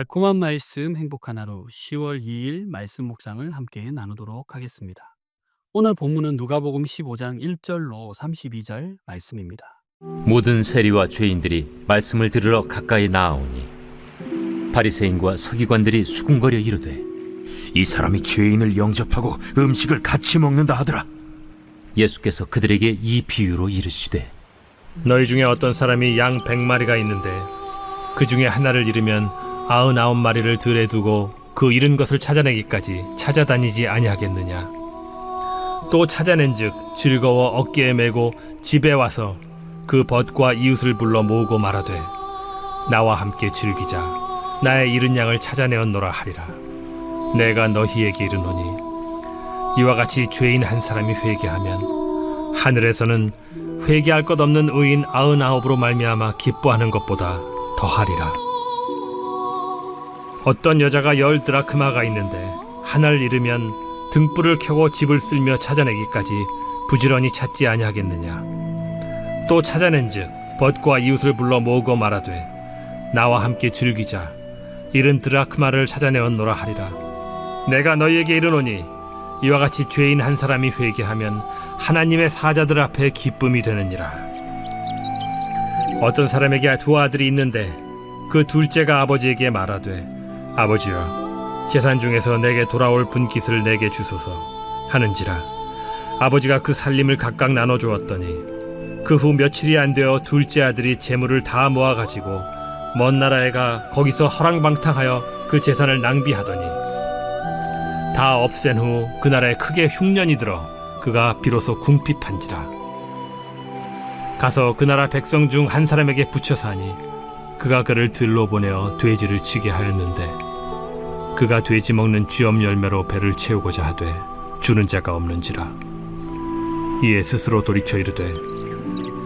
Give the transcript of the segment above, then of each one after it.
달콤한 말씀 행복한 하루 10월 2일 말씀 묵상을 함께 나누도록 하겠습니다. 오늘 본문은 누가복음 15장 1절로 32절 말씀입니다. 모든 세리와 죄인들이 말씀을 들으러 가까이 나아오니 바리새인과 서기관들이 수군거려 이르되 이 사람이 죄인을 영접하고 음식을 같이 먹는다 하더라. 예수께서 그들에게 이 비유로 이르시되 너희 중에 어떤 사람이 양 100마리가 있는데 그 중에 하나를 잃으면 99마리를 들에 두고 그 잃은 것을 찾아내기까지 찾아다니지 아니하겠느냐. 또 찾아낸즉 즐거워 어깨에 메고 집에 와서 그 벗과 이웃을 불러 모으고 말하되 나와 함께 즐기자. 나의 잃은 양을 찾아내었노라 하리라. 내가 너희에게 이르노니 이와 같이 죄인 한 사람이 회개하면 하늘에서는 회개할 것 없는 의인 99으로 말미암아 기뻐하는 것보다 더하리라. 어떤 여자가 10드라크마가 있는데 하나를 잃으면 등불을 켜고 집을 쓸며 찾아내기까지 부지런히 찾지 아니하겠느냐. 또 찾아낸즉 벗과 이웃을 불러 모으고 말하되 나와 함께 즐기자. 잃은 드라크마를 찾아내었노라 하리라. 내가 너희에게 이르노니 이와 같이 죄인 한 사람이 회개하면 하나님의 사자들 앞에 기쁨이 되느니라. 어떤 사람에게 두 아들이 있는데 그 둘째가 아버지에게 말하되 아버지여, 재산 중에서 내게 돌아올 분깃을 내게 주소서 하는지라. 아버지가 그 살림을 각각 나눠주었더니 그 후 며칠이 안 되어 둘째 아들이 재물을 다 모아가지고 먼 나라에 가 거기서 허랑방탕하여 그 재산을 낭비하더니 다 없앤 후 그 나라에 크게 흉년이 들어 그가 비로소 궁핍한지라. 가서 그 나라 백성 중 한 사람에게 붙여 사니 그가 그를 들로 보내어 돼지를 치게 하였는데 그가 돼지 먹는 쥐엄 열매로 배를 채우고자 하되 주는 자가 없는지라. 이에 스스로 돌이켜 이르되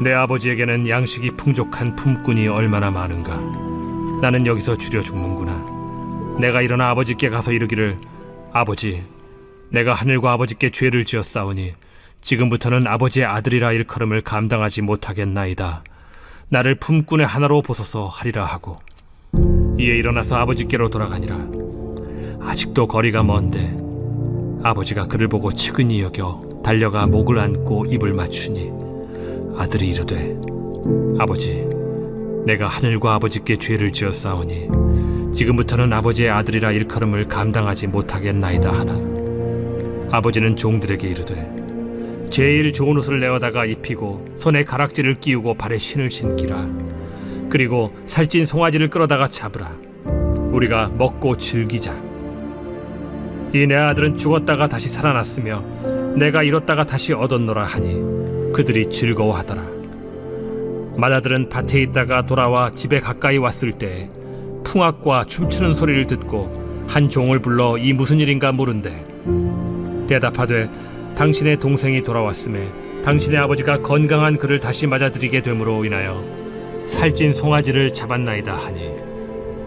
내 아버지에게는 양식이 풍족한 품꾼이 얼마나 많은가. 나는 여기서 줄여 죽는구나. 내가 일어나 아버지께 가서 이르기를 아버지, 내가 하늘과 아버지께 죄를 지었사오니 지금부터는 아버지의 아들이라 일컬음을 감당하지 못하겠나이다. 나를 품꾼의 하나로 보소서 하리라 하고 이에 일어나서 아버지께로 돌아가니라. 아직도 거리가 먼데 아버지가 그를 보고 측은히 여겨 달려가 목을 안고 입을 맞추니 아들이 이르되 아버지, 내가 하늘과 아버지께 죄를 지었사오니 지금부터는 아버지의 아들이라 일컬음을 감당하지 못하겠나이다 하나 아버지는 종들에게 이르되 제일 좋은 옷을 내어다가 입히고 손에 가락지를 끼우고 발에 신을 신기라. 그리고 살찐 송아지를 끌어다가 잡으라. 우리가 먹고 즐기자. 이 내 아들은 죽었다가 다시 살아났으며 내가 잃었다가 다시 얻었노라 하니 그들이 즐거워하더라. 맏아들은 밭에 있다가 돌아와 집에 가까이 왔을 때 풍악과 춤추는 소리를 듣고 한 종을 불러 이 무슨 일인가 물은데 대답하되 당신의 동생이 돌아왔음에 당신의 아버지가 건강한 그를 다시 맞아들이게 됨으로 인하여 살찐 송아지를 잡았나이다 하니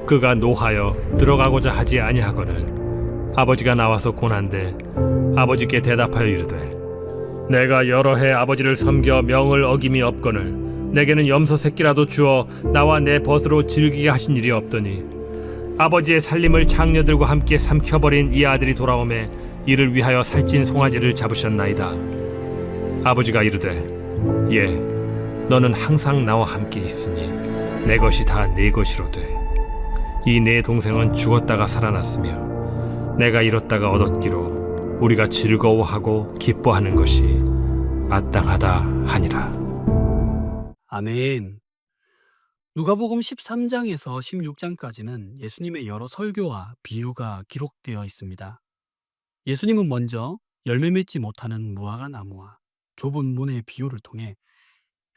그가 노하여 들어가고자 하지 아니하거늘 아버지가 나와서 고난데 아버지께 대답하여 이르되 내가 여러 해 아버지를 섬겨 명을 어김이 없거늘 내게는 염소 새끼라도 주어 나와 내 벗으로 즐기게 하신 일이 없더니 아버지의 살림을 장녀들과 함께 삼켜버린 이 아들이 돌아오매 이를 위하여 살찐 송아지를 잡으셨나이다. 아버지가 이르되 예, 너는 항상 나와 함께 있으니 내 것이 다 네 것이로되 이 내 동생은 죽었다가 살아났으며 내가 잃었다가 얻었기로 우리가 즐거워하고 기뻐하는 것이 마땅하다 하니라. 아멘. 누가복음 13장에서 16장까지는 예수님의 여러 설교와 비유가 기록되어 있습니다. 예수님은 먼저 열매 맺지 못하는 무화과 나무와 좁은 문의 비유를 통해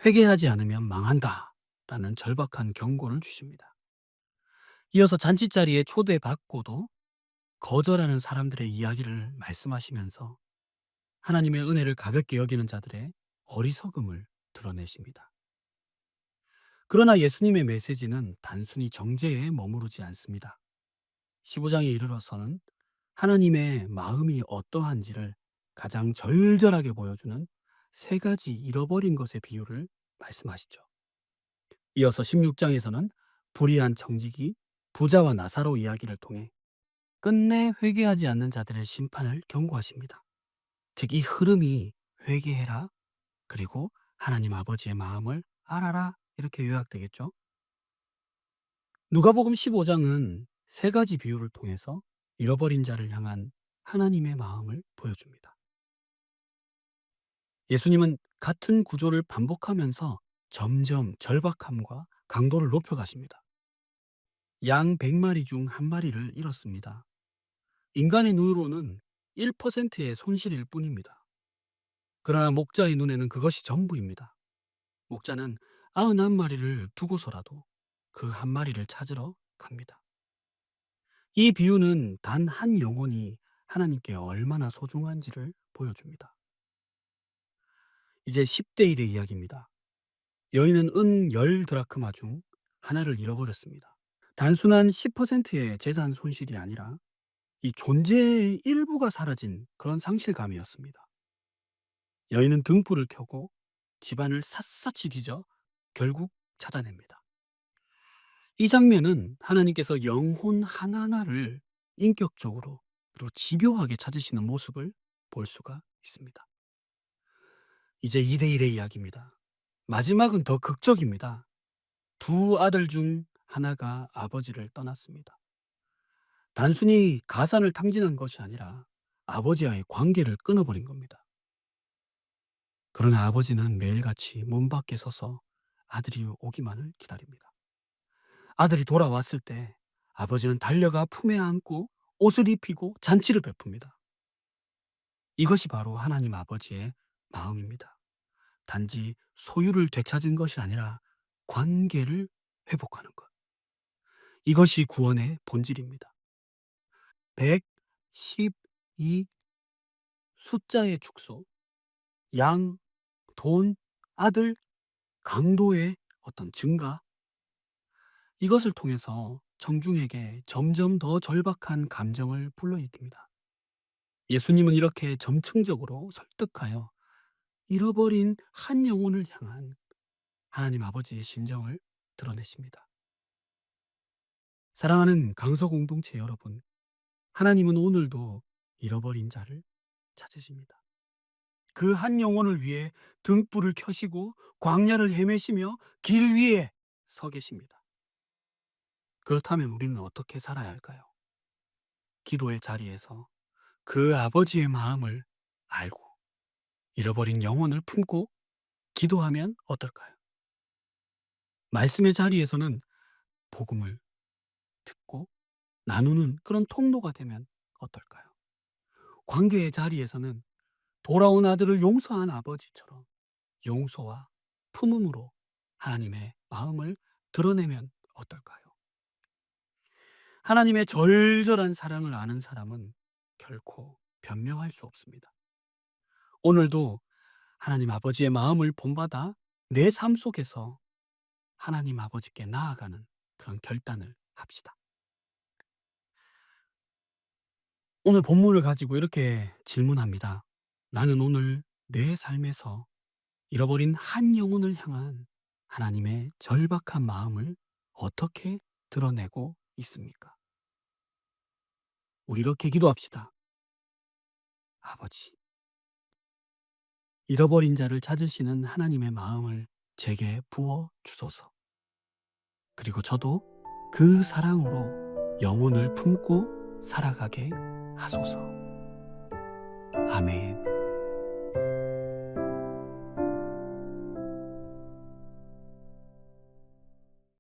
회개하지 않으면 망한다 라는 절박한 경고를 주십니다. 이어서 잔치자리에 초대받고도 거절하는 사람들의 이야기를 말씀하시면서 하나님의 은혜를 가볍게 여기는 자들의 어리석음을 드러내십니다. 그러나 예수님의 메시지는 단순히 정죄에 머무르지 않습니다. 15장에 이르러서는 하나님의 마음이 어떠한지를 가장 절절하게 보여주는 세 가지 잃어버린 것의 비유를 말씀하시죠. 이어서 16장에서는 불의한 청지기, 부자와 나사로 이야기를 통해 끝내 회개하지 않는 자들의 심판을 경고하십니다. 즉, 이 흐름이 회개해라, 그리고 하나님 아버지의 마음을 알아라, 이렇게 요약되겠죠. 누가복음 15장은 세 가지 비유를 통해서 잃어버린 자를 향한 하나님의 마음을 보여줍니다. 예수님은 같은 구조를 반복하면서 점점 절박함과 강도를 높여가십니다. 양 100마리 중 한 마리를 잃었습니다. 인간의 눈으로는 1%의 손실일 뿐입니다. 그러나 목자의 눈에는 그것이 전부입니다. 목자는 91마리를 두고서라도 그 한 마리를 찾으러 갑니다. 이 비유는 단 한 영혼이 하나님께 얼마나 소중한지를 보여줍니다. 이제 10대 1의 이야기입니다. 여인은 은 10드라크마 중 하나를 잃어버렸습니다. 단순한 10%의 재산 손실이 아니라 이 존재의 일부가 사라진 그런 상실감이었습니다. 여인은 등불을 켜고 집안을 샅샅이 뒤져 결국 찾아냅니다. 이 장면은 하나님께서 영혼 하나하나를 인격적으로 그리고 집요하게 찾으시는 모습을 볼 수가 있습니다. 이제 2대 1의 이야기입니다. 마지막은 더 극적입니다. 두 아들 중 하나가 아버지를 떠났습니다. 단순히 가산을 탕진한 것이 아니라 아버지와의 관계를 끊어버린 겁니다. 그러나 아버지는 매일같이 문 밖에 서서 아들이 오기만을 기다립니다. 아들이 돌아왔을 때 아버지는 달려가 품에 안고 옷을 입히고 잔치를 베풉니다. 이것이 바로 하나님 아버지의 마음입니다. 단지 소유를 되찾은 것이 아니라 관계를 회복하는 것. 이것이 구원의 본질입니다. 112 숫자의 축소, 양, 돈, 아들, 강도의 어떤 증가, 이것을 통해서 청중에게 점점 더 절박한 감정을 불러일으킵니다. 예수님은 이렇게 점층적으로 설득하여 잃어버린 한 영혼을 향한 하나님 아버지의 심정을 드러내십니다. 사랑하는 강서 공동체 여러분, 하나님은 오늘도 잃어버린 자를 찾으십니다. 그 한 영혼을 위해 등불을 켜시고 광야를 헤매시며 길 위에 서 계십니다. 그렇다면 우리는 어떻게 살아야 할까요? 기도의 자리에서 그 아버지의 마음을 알고 잃어버린 영혼을 품고 기도하면 어떨까요? 말씀의 자리에서는 복음을 듣고 나누는 그런 통로가 되면 어떨까요? 관계의 자리에서는 돌아온 아들을 용서한 아버지처럼 용서와 품음으로 하나님의 마음을 드러내면 어떨까요? 하나님의 절절한 사랑을 아는 사람은 결코 변명할 수 없습니다. 오늘도 하나님 아버지의 마음을 본받아 내 삶 속에서 하나님 아버지께 나아가는 그런 결단을 합시다. 오늘 본문을 가지고 이렇게 질문합니다. 나는 오늘 내 삶에서 잃어버린 한 영혼을 향한 하나님의 절박한 마음을 어떻게 드러내고 있습니까? 우리 이렇게 기도합시다. 아버지, 잃어버린 자를 찾으시는 하나님의 마음을 제게 부어 주소서. 그리고 저도 그 사랑으로 영혼을 품고 살아가게 하소서. 아멘.